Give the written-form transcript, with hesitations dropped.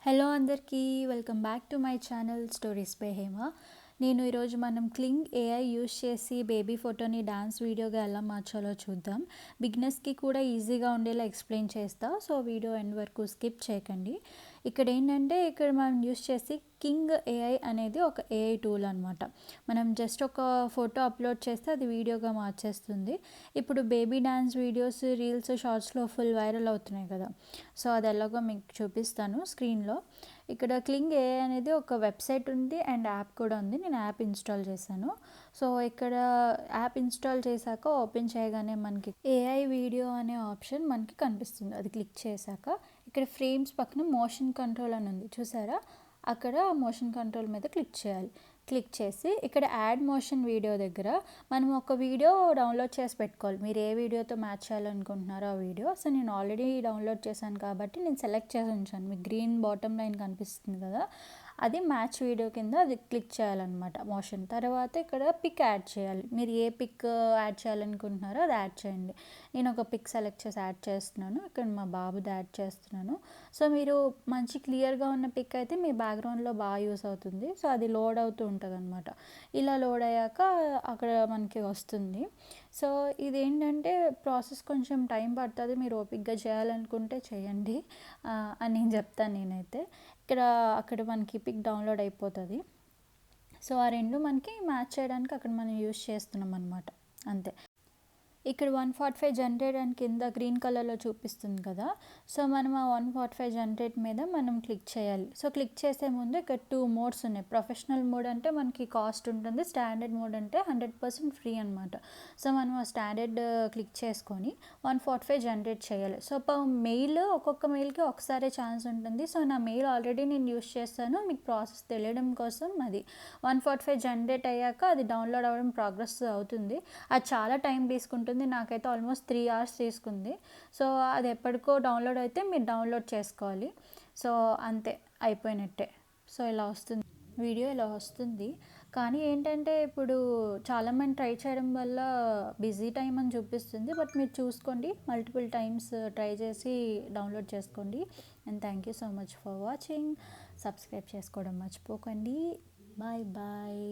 Hello అందరికీ welcome back to my channel stories by Hema. నేను ఈరోజు మనం క్లింగ్ ఏఐ యూస్ చేసి బేబీ ఫోటోని డాన్స్ వీడియోగా ఎలా మార్చాలో చూద్దాం. బిగినర్స్కి కూడా ఈజీగా ఉండేలా ఎక్స్ప్లెయిన్ చేస్తా, సో వీడియో ఎండ్ వరకు స్కిప్ చేయకండి. ఇక్కడ ఏంటంటే మనం యూస్ చేసి కింగ్ ఏఐ అనేది ఒక ఏఐ టూల్ అనమాట. మనం జస్ట్ ఒక ఫోటో అప్లోడ్ చేస్తే అది వీడియోగా మార్చేస్తుంది. ఇప్పుడు బేబీ డాన్స్ వీడియోస్, రీల్స్, షార్ట్స్లో ఫుల్ వైరల్ అవుతున్నాయి కదా, సో అది ఎలాగో మీకు చూపిస్తాను స్క్రీన్లో. ఇక్కడ క్లింగ్ ఏఐ అనేది ఒక వెబ్సైట్ ఉంది అండ్ యాప్ కూడా ఉంది. నేను యాప్ ఇన్స్టాల్ చేశాను. సో ఇక్కడ యాప్ ఇన్స్టాల్ చేశాక ఓపెన్ చేయగానే మనకి ఏఐ వీడియో అనే ఆప్షన్ మనకి కనిపిస్తుంది. అది క్లిక్ చేశాక ఇక్కడ ఫ్రేమ్స్ పక్కన మోషన్ కంట్రోల్ అని ఉంది, చూసారా? అక్కడ మోషన్ కంట్రోల్ మీద క్లిక్ చేయాలి. క్లిక్ చేసి ఇక్కడ యాడ్ మోషన్ వీడియో దగ్గర మనం ఒక వీడియో డౌన్లోడ్ చేసి పెట్టుకోవాలి. మీరు ఏ వీడియోతో మ్యాచ్ చేయాలనుకుంటున్నారో ఆ వీడియో. సో నేను ఆల్రెడీ డౌన్లోడ్ చేశాను కాబట్టి నేను సెలెక్ట్ చేసి ఉంచాను. మీకు గ్రీన్ బాటమ్ లైన్ కనిపిస్తుంది కదా, అది మ్యాచ్ వీడియో కింద అది క్లిక్ చేయాలన్నమాట మోషన్. తర్వాత ఇక్కడ పిక్ యాడ్ చేయాలి. మీరు ఏ పిక్ యాడ్ చేయాలనుకుంటున్నారో అది యాడ్ చేయండి. నేను ఒక పిక్ సెలెక్ట్ చేసి యాడ్ చేస్తున్నాను. ఇక్కడ మా బాబుది యాడ్ చేస్తున్నాను. సో మీరు మంచి క్లియర్గా ఉన్న పిక్ అయితే మీ బ్యాక్గ్రౌండ్లో బాగా యూస్ అవుతుంది. సో అది లోడ్ అవుతూ ఉంటుంది అనమాట. ఇలా లోడ్ అయ్యాక అక్కడ మనకి వస్తుంది. సో ఇదేంటంటే ప్రాసెస్ కొంచెం టైం పడుతుంది. మీరు ఓపిక్గా చేయాలనుకుంటే చేయండి అని నేను చెప్తాను నేనైతే. అక్కడ మనకి పిక్ డౌన్లోడ్ అయిపోతుంది. సో ఆ రెండు మనకి మ్యాచ్ చేయడానికి అక్కడ మనం యూస్ చేస్తున్నాం అనమాట, అంతే. ఇక్కడ 145 జనరేట్ అని కింద గ్రీన్ కలర్లో చూపిస్తుంది కదా, సో మనం ఆ 145 జనరేట్ మీద మనం క్లిక్ చేయాలి. సో క్లిక్ చేసే ముందు ఇక్కడ 2 మోడ్స్ ఉన్నాయి. ప్రొఫెషనల్ మోడ్ అంటే మనకి కాస్ట్ ఉంటుంది, స్టాండర్డ్ మోడ్ అంటే 100% ఫ్రీ అనమాట. సో మనం ఆ స్టాండర్డ్ క్లిక్ చేసుకొని 145 జనరేట్ చేయాలి. సో ఒక్కొక్క మెయిల్కి ఒకసారి ఛాన్స్ ఉంటుంది. సో నా మెయిల్ ఆల్రెడీ నేను యూస్ చేస్తాను, మీకు ప్రాసెస్ తెలియడం కోసం. అది 145 జనరేట్ అయ్యాక అది డౌన్లోడ్ అవ్వడం ప్రోగ్రెస్ అవుతుంది. అది చాలా టైం తీసుకుంటుంది. నాకైతే ఆల్మోస్ట్ 3 hours తీసుకుంది. సో అది ఎప్పటికో డౌన్లోడ్ అయితే మీరు డౌన్లోడ్ చేసుకోవాలి. సో అంతే, అయిపోయినట్టే. సో ఇలా వస్తుంది వీడియో, ఇలా వస్తుంది. కానీ ఏంటంటే ఇప్పుడు చాలామంది ట్రై చేయడం వల్ల బిజీ టైం అని చూపిస్తుంది. బట్ మీరు చూసుకోండి, మల్టిపుల్ టైమ్స్ ట్రై చేసి డౌన్లోడ్ చేసుకోండి. And thank you so much for watching. Subscribe చేసుకోవడం మర్చిపోకండి. Bye bye.